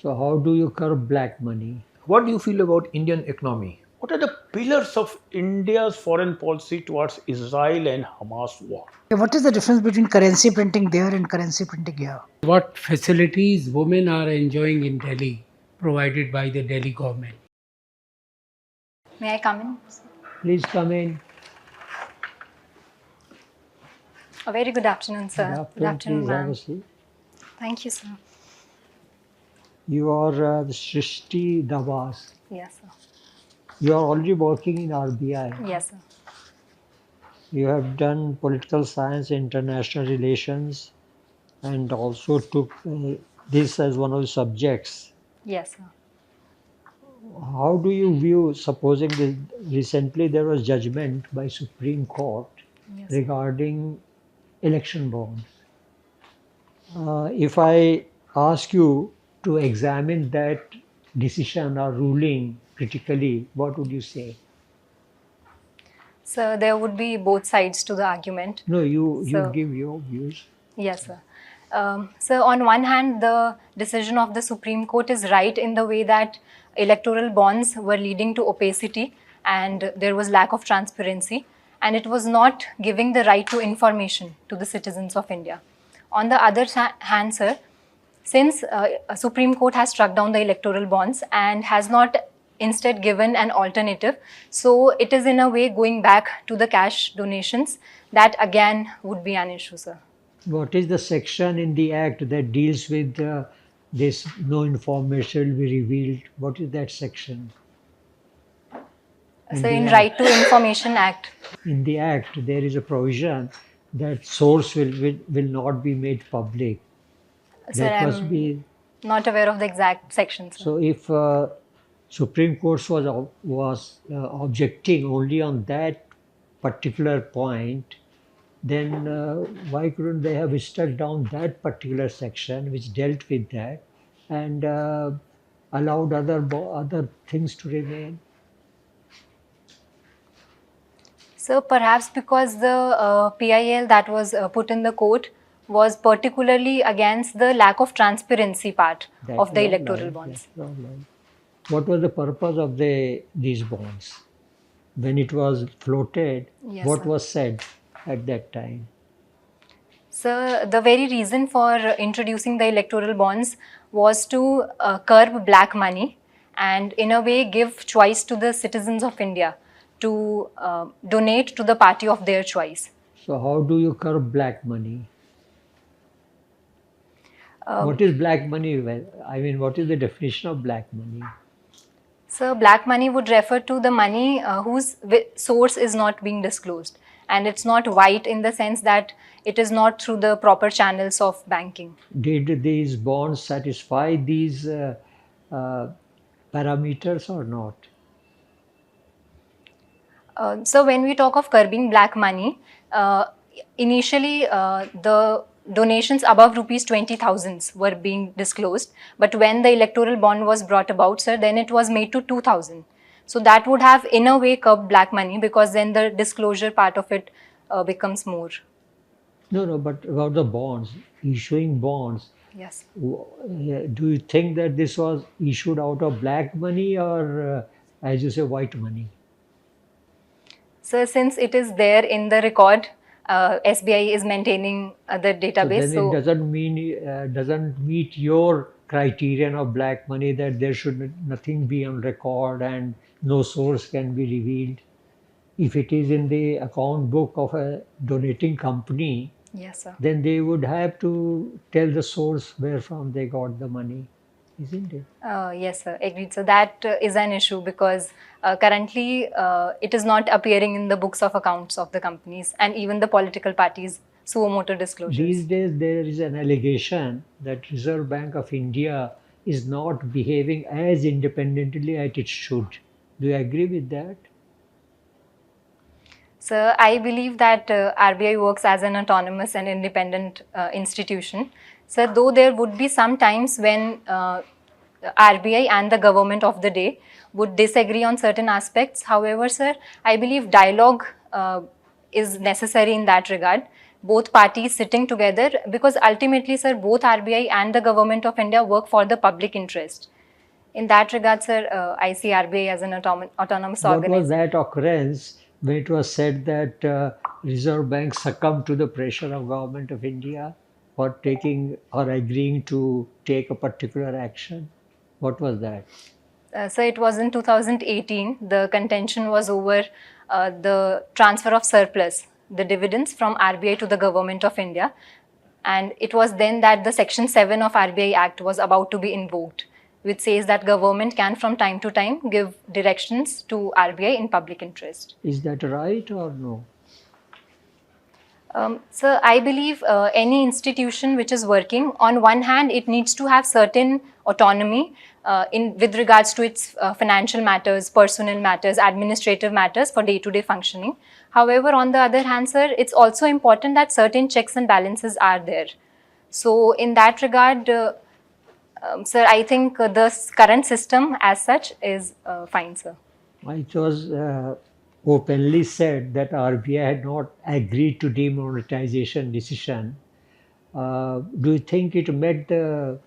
So how do you curb black money? What do you feel about Indian economy? What are the pillars of India's foreign policy towards Israel and Hamas war? What is the difference between currency printing there and currency printing here? What facilities women are enjoying in Delhi provided by the Delhi government? May I come in? Please come in. A very good afternoon, sir. Good afternoon, please have ma'am. a seat. Thank you, sir. You are Srishti Dabas. Yes, sir. You are already working in RBI. Yes, sir. You have done political science, international relations, and also took this as one of the subjects. Yes, sir. How do you view, supposing that recently there was judgment by Supreme Court Yes. regarding election bonds. If I ask you to examine that decision or ruling critically, what would you say? So there would be both sides to the argument. No, you So- give your views. Yes, sir. So on one hand, the decision of the Supreme Court is right in the way that electoral bonds were leading to opacity and there was lack of transparency, and it was not giving the right to information to the citizens of India. On the other hand, sir, since Supreme Court has struck down the electoral bonds and has not instead given an alternative, so it is in a way going back to the cash donations. That again would be an issue, sir. What is the section in the Act that deals with this no information will be revealed? What is that section? So in Right to Information Act. In the Act, there is a provision that source will not be made public. Sir, That I'm must be. not aware of the exact section, sir. So if Supreme Court was objecting only on that particular point, then why couldn't they have struck down that particular section which dealt with that and allowed other things to remain? So perhaps because the PIL that was put in the court was particularly against the lack of transparency part That of the was electoral right, bonds. that was right. What was the purpose of these bonds? When it was floated, Yes, what sir. was said at that time? So the very reason for introducing the electoral bonds was to curb black money and in a way give choice to the citizens of India to donate to the party of their choice. So how do you curb black money? What is black money? Well, I mean, what is the definition of black money? So black money would refer to the money whose source is not being disclosed, and it's not white in the sense that it is not through the proper channels of banking. Did these bonds satisfy these parameters or not? So when we talk of curbing black money, initially the donations above rupees 20,000 were being disclosed, but when the electoral bond was brought about, sir, then it was made to 2,000. So that would have in a way curbed black money because then the disclosure part of it becomes more. No, but about the bonds, issuing bonds, Yes. do you think that this was issued out of black money or, as you say, white money? So since it is there in the record, SBI is maintaining the database. So then it doesn't meet your criterion of black money that there should nothing be on record and no source can be revealed. If it is in the account book of a donating company, Yes, sir. then they would have to tell the source where from they got the money, isn't it? Yes, sir. Agreed. So that is an issue because currently it is not appearing in the books of accounts of the companies and even the political parties' suo motu disclosures. These days there is an allegation that Reserve Bank of India is not behaving as independently as it should. Do you agree with that? So I believe that RBI works as an autonomous and independent institution. So though there would be some times when RBI and the government of the day would disagree on certain aspects. However, sir, I believe dialogue is necessary in that regard both parties sitting together, because ultimately, sir, both RBI and the government of India work for the public interest. In that regard, sir, I see RBI as an autonomous What was organization. that occurrence when it was said that Reserve Bank succumbed to the pressure of Government of India for taking or agreeing to take a particular action? What was that? So it was in 2018. The contention was over the transfer of surplus, the dividends from RBI to the government of India. And it was then that the Section 7 of RBI Act was about to be invoked, which says that government can from time to time give directions to RBI in public interest. Is that right or no? So I believe any institution which is working, on one hand, it needs to have certain autonomy with regards to its financial matters, personnel matters, administrative matters for day-to-day functioning. However, on the other hand, sir, it's also important that certain checks and balances are there. So in that regard, sir, I think the current system as such is fine, sir. It was openly said that RBI had not agreed to demonetization decision. Do you think it met the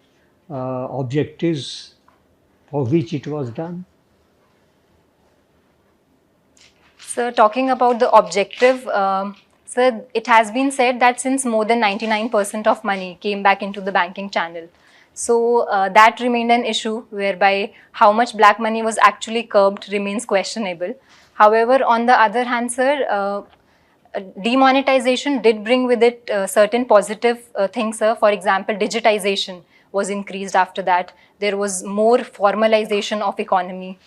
objectives for which it was done? So talking about the objective, sir, it has been said that since more than 99% of money came back into the banking channel, so that remained an issue whereby how much black money was actually curbed remains questionable. However, on the other hand, sir, demonetization did bring with it certain positive things, sir. For example, digitization was increased after that. There was more formalization of economy.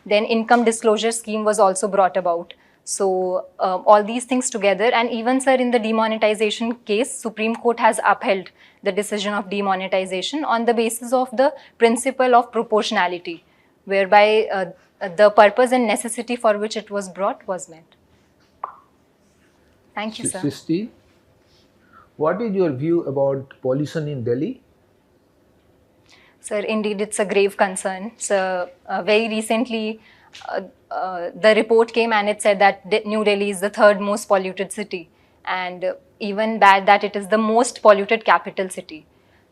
Then income disclosure scheme was also brought about. So all these things together, and even, sir, in the demonetization case, Supreme Court has upheld the decision of demonetization on the basis of the principle of proportionality, whereby the purpose and necessity for which it was brought was met. Thank you, sir. Srishti, what is your view about pollution in Delhi? Sir, indeed, it's a grave concern. So, very recently, the report came and it said that New Delhi is the third most polluted city, and even that it is the most polluted capital city.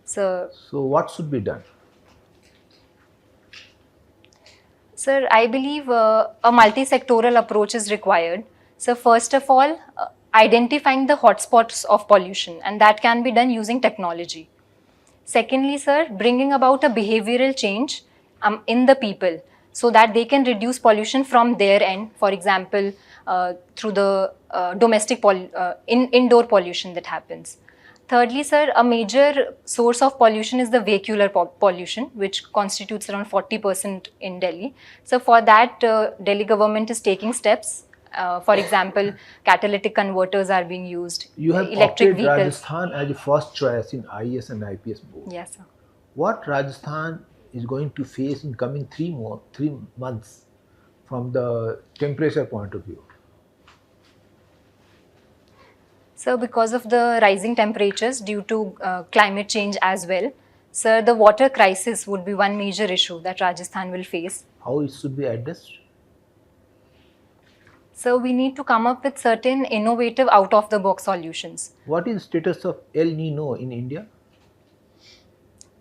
So, what should be done? sir, I believe a multi-sectoral approach is required. So, first of all, identifying the hotspots of pollution, and that can be done using technology. Secondly, sir, bringing about a behavioral change in the people so that they can reduce pollution from their end, for example, through the domestic indoor pollution that happens. Thirdly, sir, a major source of pollution is the vehicular pollution, which constitutes around 40% in Delhi. So for that, Delhi government is taking steps. For example, catalytic converters are being used. You have electric opted vehicles. Rajasthan as a first choice in IAS and IPS board. Yes, sir. What Rajasthan is going to face in coming 3 months from the temperature point of view? So because of the rising temperatures due to climate change as well, sir, the water crisis would be one major issue that Rajasthan will face. How it should be addressed? So we need to come up with certain innovative out-of-the-box solutions. What is the status of El Nino in India?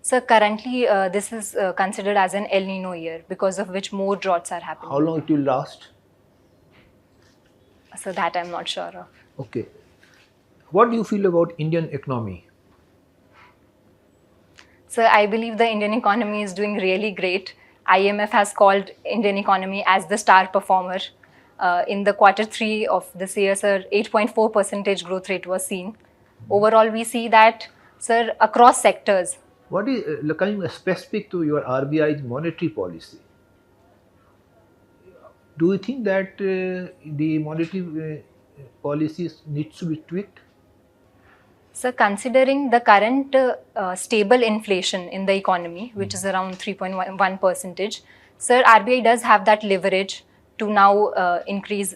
So currently this is considered as an El Nino year, because of which more droughts are happening. How long it will last? So that I'm not sure of. Okay. What do you feel about Indian economy? So I believe the Indian economy is doing really great. IMF has called Indian economy as the star performer. In the Q3 of this year, sir, 8.4% growth rate was seen. Overall, we see that, sir, across sectors. What is coming specific to your RBI's monetary policy? Do you think that the monetary policies needs to be tweaked? So considering the current stable inflation in the economy, which is around 3.1%, sir, RBI does have that leverage to now reduce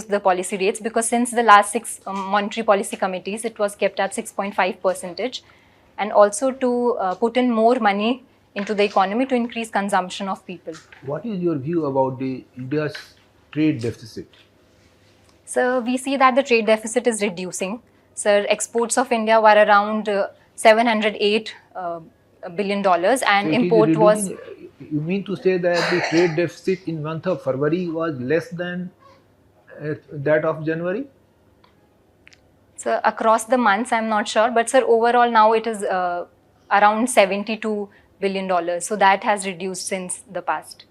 the policy rates, because since the last 6 monetary policy committees, it was kept at 6.5%, and also to put in more money into the economy to increase consumption of people. What is your view about the India's trade deficit? So we see that the trade deficit is reducing. So exports of India were around $708 billion dollars, and So it is import was reducing. You mean to say that the trade deficit in month of February was less than that of January? so across the months. I'm not sure, but sir, overall now it is around $72 billion dollars. So that has reduced since the past.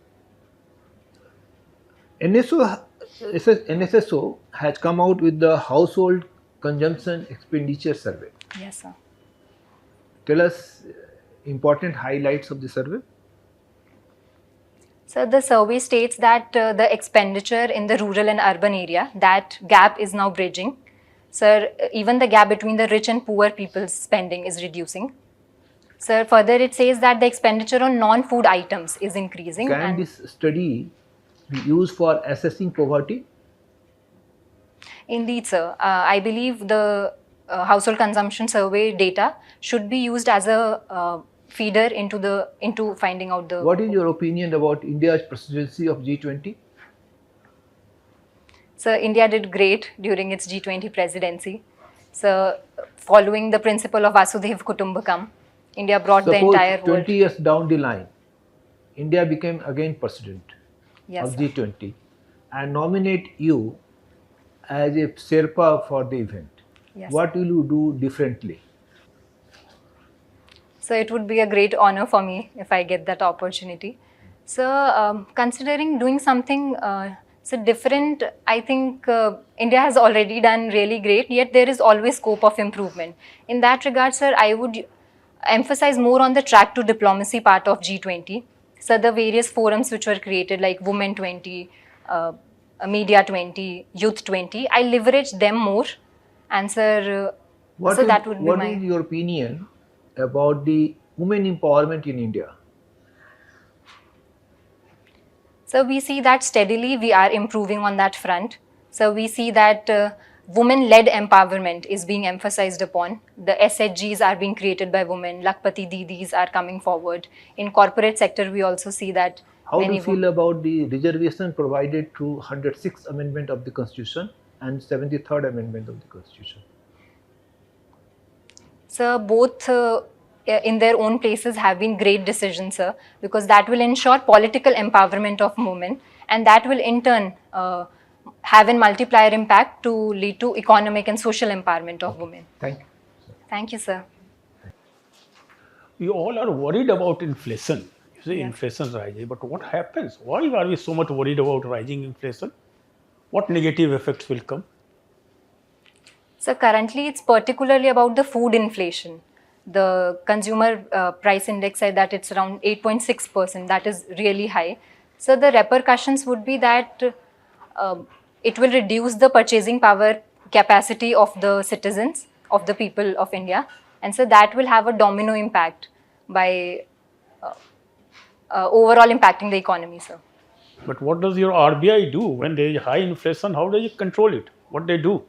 NSSO has come out with the household consumption expenditure survey. Yes, sir. Tell us important highlights of the survey. So the survey states that the expenditure in the rural and urban area, that gap is now bridging. Sir, even the gap between the rich and poor people's spending is reducing. Sir, further it says that the expenditure on non-food items is increasing. Can and this study be used for assessing poverty? Indeed, sir. I believe the household consumption survey data should be used as a feeder into finding out the. What is your opinion about India's presidency of G20? So India did great during its G20 presidency. So following the principle of Vasudhaiv Kutumbakam, India brought the Suppose entire 20 world. years down the line, India became again president Yes, of sir. G20 and nominate you as a Sherpa for the event. Yes. What will you do differently? So it would be a great honor for me if I get that opportunity. So considering doing something so different, I think India has already done really great, yet there is always scope of improvement. In that regard, sir, I would emphasize more on the track to diplomacy part of G20. So the various forums which were created like Women 20, Media 20, Youth 20, I leverage them more. And sir, so that would be what my. is your opinion about the women empowerment in India? So we see that steadily we are improving on that front. So we see that women-led empowerment is being emphasized upon. The SHGs are being created by women. Lakpati Didis are coming forward. In corporate sector, we also see that How do many you feel about the reservation provided through 106th Amendment of the Constitution and 73rd Amendment of the Constitution? So both in their own places have been great decisions, sir, because that will ensure political empowerment of women, and that will in turn have a multiplier impact to lead to economic and social empowerment of women. Thank you. Thank you, sir. We all are worried about inflation. You say Yes. inflation rising, but what happens? Why are we so much worried about rising inflation? What negative effects will come? So currently it's particularly about the food inflation. The consumer price index said that it's around 8.6%. That is really high. So the repercussions would be that it will reduce the purchasing power capacity of the citizens, of the people of India. And so that will have a domino impact by overall impacting the economy, sir. But what does your RBI do when there is high inflation? How does it control it? What they do?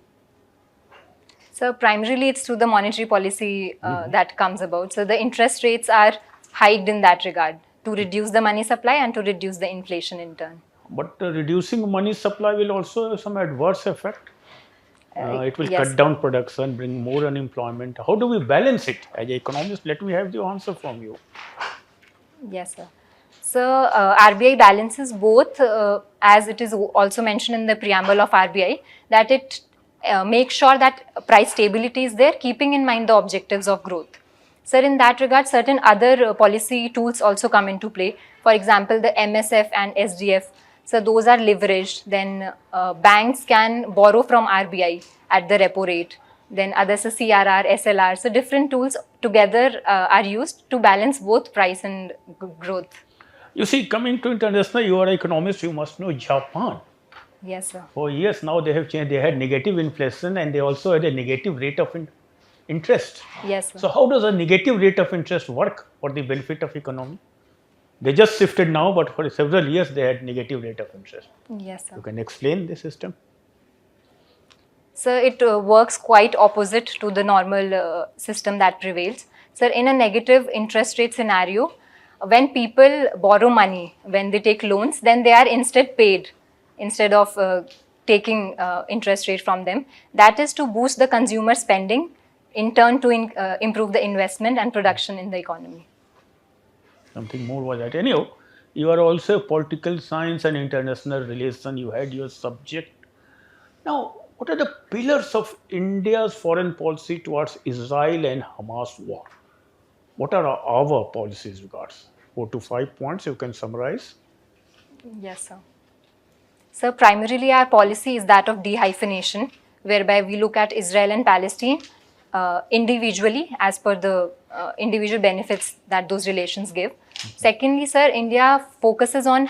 So primarily it's through the monetary policy that comes about. So the interest rates are hiked in that regard to reduce the money supply and to reduce the inflation in turn. But reducing money supply will also have some adverse effect. It will yes. cut down production, bring more unemployment. How do we balance it? As an economist, let me have the answer from you. Yes, sir. So RBI balances both, as it is also mentioned in the preamble of RBI, that it makes sure that price stability is there, keeping in mind the objectives of growth. Sir, in that regard, certain other policy tools also come into play. For example, the MSF and SDF. So those are leveraged. Then banks can borrow from RBI at the repo rate. Then others are CRR, SLR. So different tools together are used to balance both price and growth. You see, coming to international, you are an economist, you must know Japan. Yes, sir. For years now, they have changed. They had negative inflation and they also had a negative rate of interest. Yes, sir. So how does a negative rate of interest work for the benefit of economy? They just shifted now, but for several years they had negative rate of interest. Yes, sir. You can explain the system? So it works quite opposite to the normal system that prevails. So in a negative interest rate scenario, when people borrow money, when they take loans, then they are instead paid instead of taking interest rate from them. That is to boost the consumer spending, in turn to improve the investment and production in the economy. Something more was that. Anyhow, you are also political science and international relation. You had your subject. Now, what are the pillars of India's foreign policy towards Israel and Hamas war? What are our policies regards? 4 to 5 points you can summarize. Yes, sir. So primarily our policy is that of de-hyphenation, whereby we look at Israel and Palestine individually as per the individual benefits that those relations give. Secondly, sir, India focuses on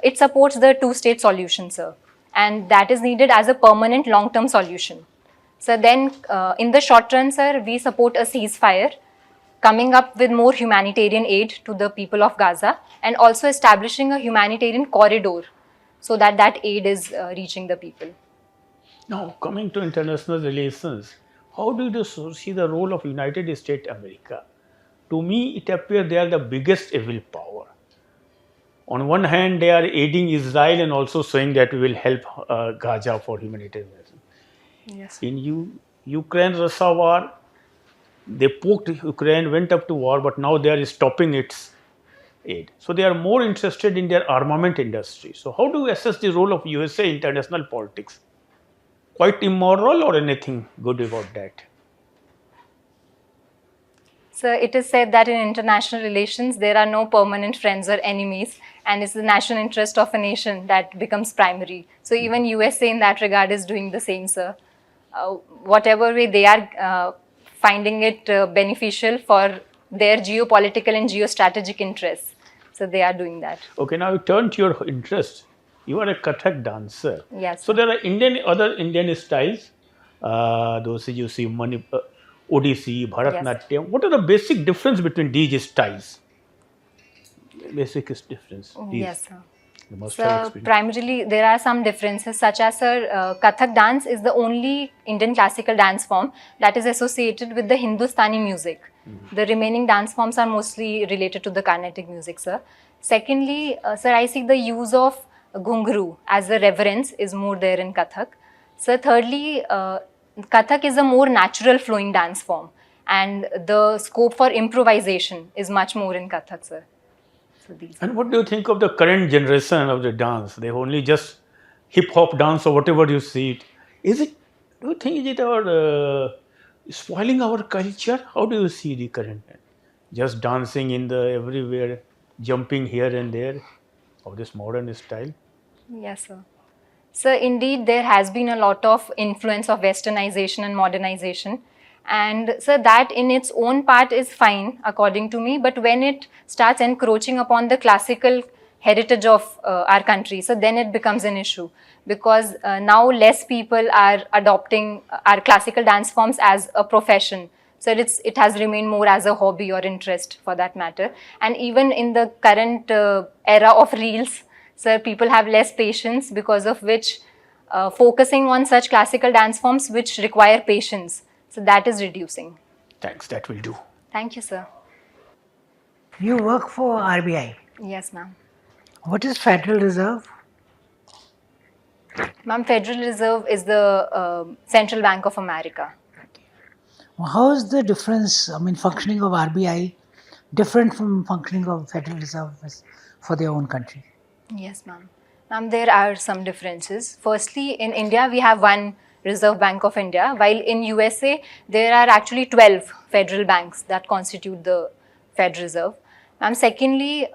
it supports the two-state solution, sir, and that is needed as a permanent long-term solution. So then in the short run, sir, we support a ceasefire, coming up with more humanitarian aid to the people of Gaza, and also establishing a humanitarian corridor so that that aid is reaching the people. Now, coming to international relations, how do you see the role of United States America? To me, it appears they are the biggest evil power. On one hand, they are aiding Israel and also saying that we will help Gaza for humanitarian reasons. Yes. In Ukraine-Russia war, they poked Ukraine, went up to war, but now they are stopping its aid. So they are more interested in their armament industry. So how do you assess the role of USA in international politics? Quite immoral or anything good about that? So it is said that in international relations, there are no permanent friends or enemies, and it's the national interest of a nation that becomes primary. So even USA in that regard is doing the same, sir. Whatever way they are finding it beneficial for their geopolitical and geostrategic interests. So they are doing that. Okay, now you turn to your interest. You are a Kathak dancer. Yes. So there are other Indian styles. Those you see, Odissi, Bharatanatyam. What are the basic difference between these styles? Basic difference. Yes, sir. You must So have experience. primarily there are some differences, such as Kathak dance is the only Indian classical dance form that is associated with the Hindustani music. The remaining dance forms are mostly related to the Carnatic music, sir. Secondly, sir, I see the use of ghungru as a reverence is more there in Kathak. So thirdly, Kathak is a more natural flowing dance form, and the scope for improvisation is much more in Kathak, sir. So these. And what do you think of the current generation of the dance? They only just hip hop dance or whatever you see it. Do you think is it spoiling our culture? How do you see the current? Just dancing in the everywhere, jumping here and there of this modern style? Yes, sir. So indeed, there has been a lot of influence of westernization and modernization. And so that in its own part is fine, according to me. But when it starts encroaching upon the classical heritage of our country, so then it becomes an issue. Because now less people are adopting our classical dance forms as a profession. So it has remained more as a hobby or interest for that matter. And even in the current era of reels, so people have less patience, because of which focusing on such classical dance forms which require patience, so that is reducing. Thanks, that will do. Thank you, sir. You work for RBI. Yes, ma'am. What is Federal Reserve? Ma'am, Federal Reserve is the Central Bank of America. How is the difference, functioning of RBI different from functioning of Federal Reserve for their own country? Yes, ma'am. Ma'am, there are some differences. Firstly, in India, we have one Reserve Bank of India, while in USA, there are actually 12 federal banks that constitute the Federal Reserve. Ma'am, secondly,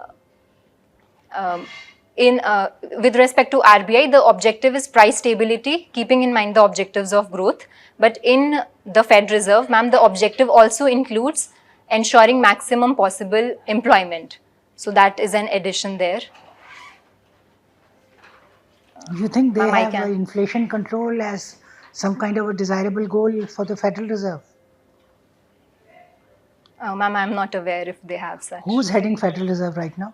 with respect to RBI, the objective is price stability, keeping in mind the objectives of growth. But in the Fed Reserve, ma'am, the objective also includes ensuring maximum possible employment. So that is an addition there. You think they Ma'am, I have can. inflation control as some kind of a desirable goal for the Federal Reserve? Ma'am, I'm not aware if they have such. Who's heading Federal Reserve right now?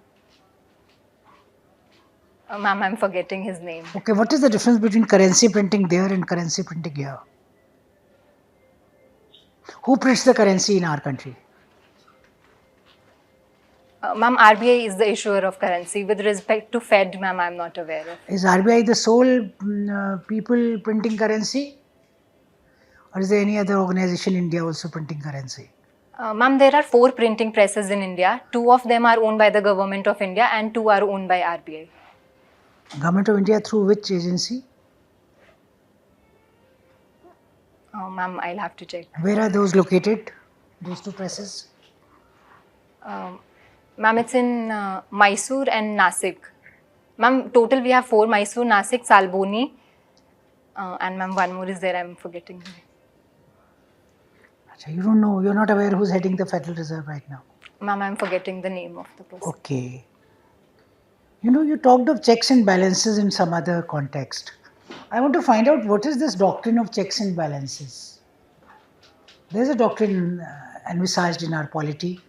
Ma'am, I'm forgetting his name. Okay, what is the difference between currency printing there and currency printing here? Who prints the currency in our country? Ma'am, RBI is the issuer of currency. With respect to Fed, ma'am, I'm not aware of. Is RBI the sole people printing currency? Or is there any other organization in India also printing currency? Ma'am, there are 4 printing presses in India. 2 of them are owned by the Government of India and 2 are owned by RBI. Government of India through which agency? Ma'am, I'll have to check. Where are those located? Those 2 presses? Ma'am, it's in Mysore and Nasik. Ma'am, total we have 4: Mysore, Nasik, Salboni, and ma'am, one more is there. I'm forgetting. You don't know, you're not aware who's heading the Federal Reserve right now. Ma'am, I'm forgetting the name of the person. Okay. You talked of checks and balances in some other context. I want to find out what is this doctrine of checks and balances. There's a doctrine envisaged in our polity,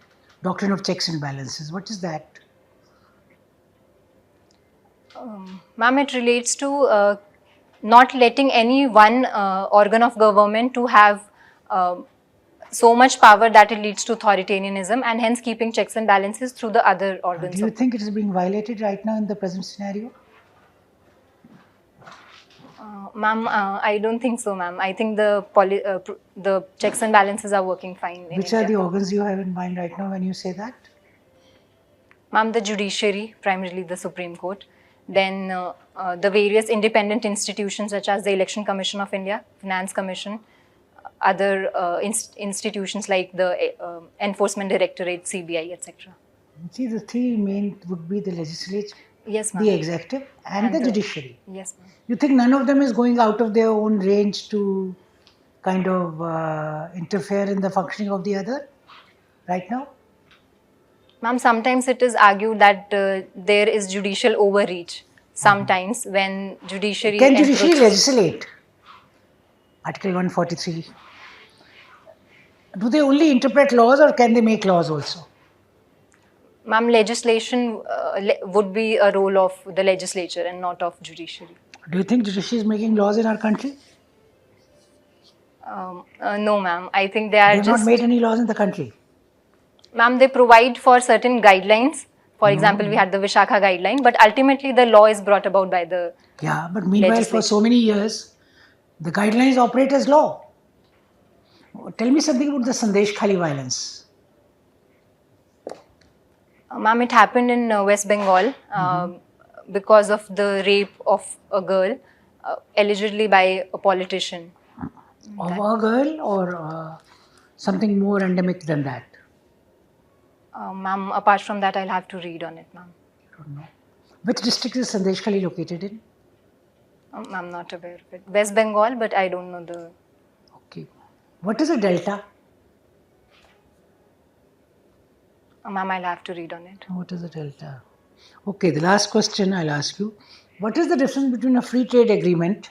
doctrine of checks and balances. What is that? Ma'am, it relates to not letting any one organ of government to have so much power that it leads to authoritarianism, and hence keeping checks and balances through the other organs. Do you think it is being violated right now in the present scenario? Ma'am, I don't think so, ma'am. I think the checks and balances are working fine in Which India. are the organs you have in mind right now when you say that? Ma'am, the judiciary, primarily the Supreme Court. Then the various independent institutions such as the Election Commission of India, Finance Commission, other institutions like the Enforcement Directorate, CBI, etc. See, the 3 main would be the legislature, Yes, ma'am. the executive and the judiciary. Yes, ma'am. You think none of them is going out of their own range to kind of interfere in the functioning of the other right now? Ma'am, sometimes it is argued that there is judicial overreach. Sometimes when judiciary... Can judiciary legislate? Article 143. Do they only interpret laws or can they make laws also? Ma'am, legislation would be a role of the legislature and not of judiciary. Do you think judiciary is making laws in our country? No, ma'am. I think they are They have just... not made any laws in the country. Ma'am, they provide for certain guidelines. For example, we had the Vishakha guideline, but ultimately the law is brought about by the... Yeah, but meanwhile for so many years, the guidelines operate as law. Tell me something about the Sandesh Khali violence. Ma'am, it happened in West Bengal because of the rape of a girl, allegedly by a politician. Of a girl or something more endemic than that? Ma'am, apart from that, I'll have to read on it, ma'am. I don't know. Which district is Sandesh Khali located in? I'm not aware of it. West Bengal, but I don't know the... Okay. What is a delta? Ma'am, I'll have to read on it. What is a delta? Okay, the last question I'll ask you. What is the difference between a free trade agreement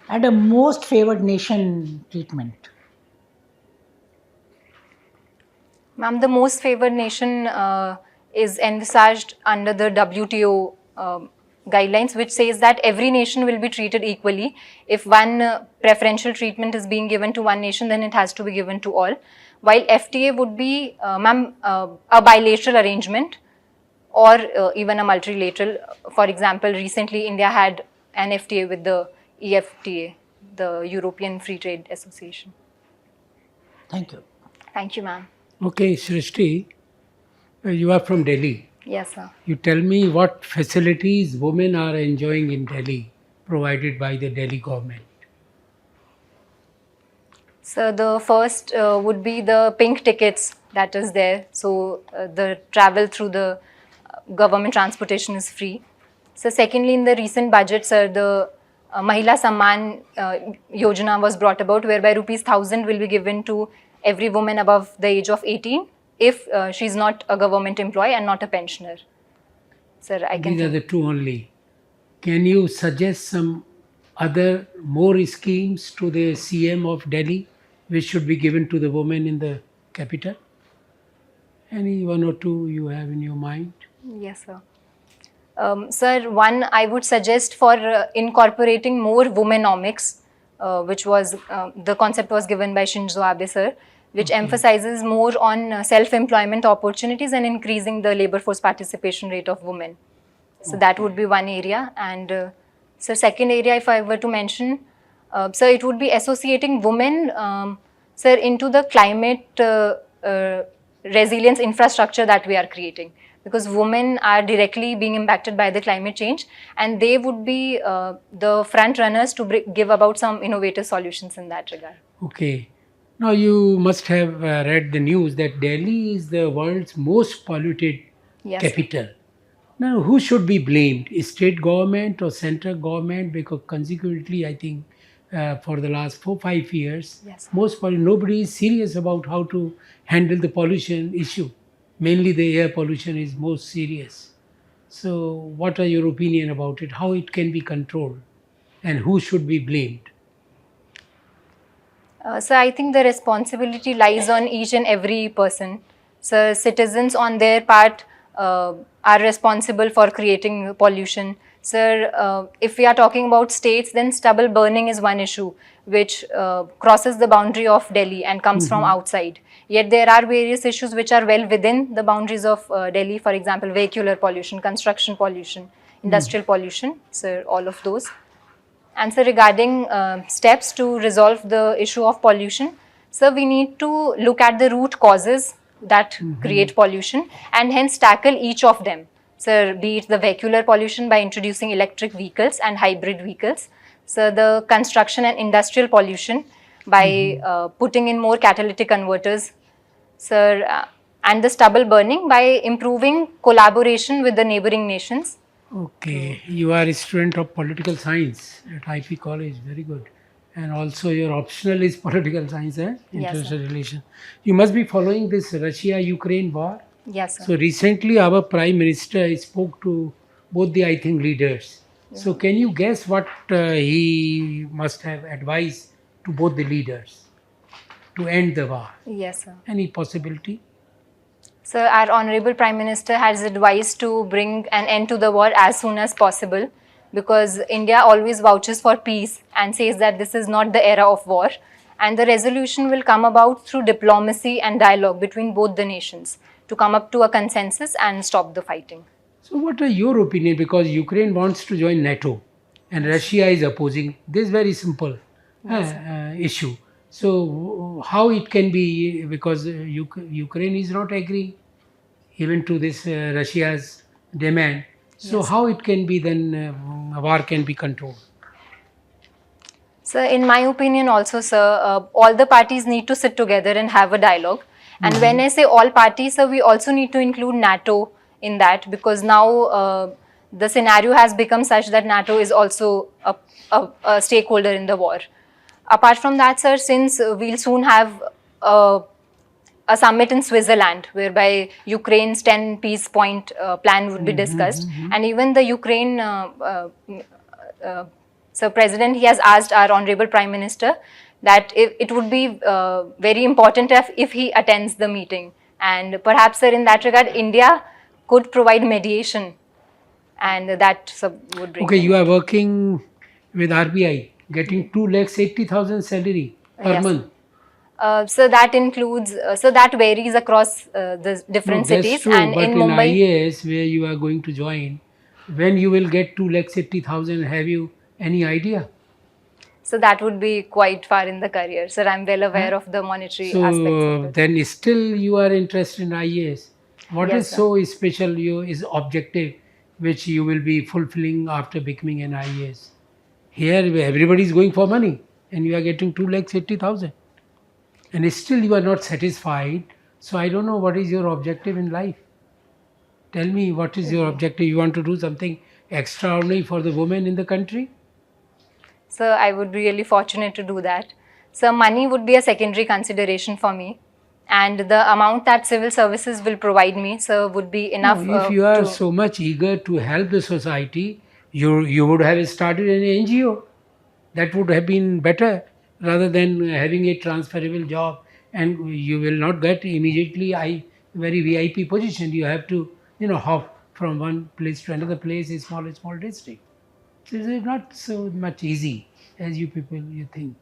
and a most favored nation treatment? Ma'am, the most favored nation is envisaged under the WTO guidelines, which says that every nation will be treated equally. If one preferential treatment is being given to one nation, then it has to be given to all. While FTA would be, ma'am, a bilateral arrangement or even a multilateral. For example, recently India had an FTA with the EFTA, the European Free Trade Association. Thank you. Thank you, ma'am. Okay, Srishti, you are from Delhi. Yes, sir. You tell me what facilities women are enjoying in Delhi provided by the Delhi government. So the first would be the pink tickets that is there. So the travel through the government transportation is free. So secondly, in the recent budget, sir, the Mahila Samman Yojana was brought about, whereby ₹1,000 will be given to every woman above the age of 18 if she is not a government employee and not a pensioner. Sir, I can... These are the two only. Can you suggest some other more schemes to the CM of Delhi which should be given to the women in the capital? Any one or two you have in your mind? Yes, sir. Sir, one I would suggest for incorporating more womenomics, which was the concept was given by Shinzo Abe, sir, which emphasizes more on self-employment opportunities and increasing the labor force participation rate of women. So that would be one area. And so second area, if I were to mention, so it would be associating women, sir, into the climate resilience infrastructure that we are creating. Because women are directly being impacted by the climate change, and they would be the front runners to give about some innovative solutions in that regard. Okay. Now you must have read the news that Delhi is the world's most polluted Yes. capital. Now, who should be blamed? State government or central government? Because consequently, I think for the last 4-5 years, Yes. nobody is serious about how to handle the pollution issue. Mainly, the air pollution is most serious. So, what are your opinion about it? How it can be controlled, and who should be blamed? So I think the responsibility lies on each and every person. So citizens on their part are responsible for creating pollution. So if we are talking about states, then stubble burning is one issue which crosses the boundary of Delhi and comes from outside. Yet there are various issues which are well within the boundaries of Delhi, for example, vehicular pollution, construction pollution, industrial pollution, so all of those. And so regarding steps to resolve the issue of pollution, so we need to look at the root causes that create pollution and hence tackle each of them. So be it the vehicular pollution by introducing electric vehicles and hybrid vehicles. So the construction and industrial pollution by putting in more catalytic converters. So and the stubble burning by improving collaboration with the neighboring nations. Okay, you are a student of political science at IP College, very good. And also your optional is political science and Yes, international relations. You must be following this Russia-Ukraine war. Yes, sir. So recently our Prime Minister spoke to both the, I think, leaders. So can you guess what he must have advised to both the leaders to end the war? Yes, sir. Any possibility? So our Honorable Prime Minister has advised to bring an end to the war as soon as possible, because India always vouches for peace and says that this is not the era of war, and the resolution will come about through diplomacy and dialogue between both the nations to come up to a consensus and stop the fighting. So what are your opinion? Because Ukraine wants to join NATO and Russia is opposing. This very simple issue. So how it can be, because Ukraine is not agreeing even to this Russia's demand. So how it can be then war can be controlled? So in my opinion also, sir, all the parties need to sit together and have a dialogue. And when I say all parties, sir, we also need to include NATO in that, because now the scenario has become such that NATO is also a stakeholder in the war. Apart from that, sir, since we'll soon have a summit in Switzerland whereby Ukraine's 10 peace point plan would be discussed, and even the Ukraine so President, he has asked our Honorable Prime Minister that it would be very important if he attends the meeting, and perhaps, sir, in that regard, India could provide mediation, and that would bring. Okay, you are working with RBI, getting 2,80,000 salary per Yes. month. So that includes, so that varies across the different That's cities, true, and but in in Mumbai. IAS where you are going to join, when you will get 2,80,000, have you any idea? So that would be quite far in the career. Sir, I'm well aware of the monetary aspects of So it. then still you are interested in IAS. What Yes, is sir. so special is objective which you will be fulfilling after becoming an IAS? Here everybody is going for money and you are getting 2,80,000 and still you are not satisfied. So I don't know what is your objective in life. Tell me, what is your objective? You want to do something extraordinary for the women in the country? So I would be really fortunate to do that. So money would be a secondary consideration for me, and the amount that civil services will provide me, so would be enough. No, if you are to, so much eager to help the society, you would have started an NGO. That would have been better rather than having a transferable job, and you will not get immediately very VIP position. You have to hop from one place to another place, a small district. So it is not so much easy as you people you think.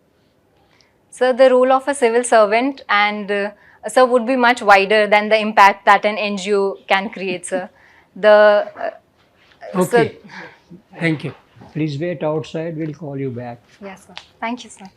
So the role of a civil servant and sir would be much wider than the impact that an NGO can create, sir. The Okay. Thank you. Please wait outside. We'll call you back. yes, sir. Thank you, sir.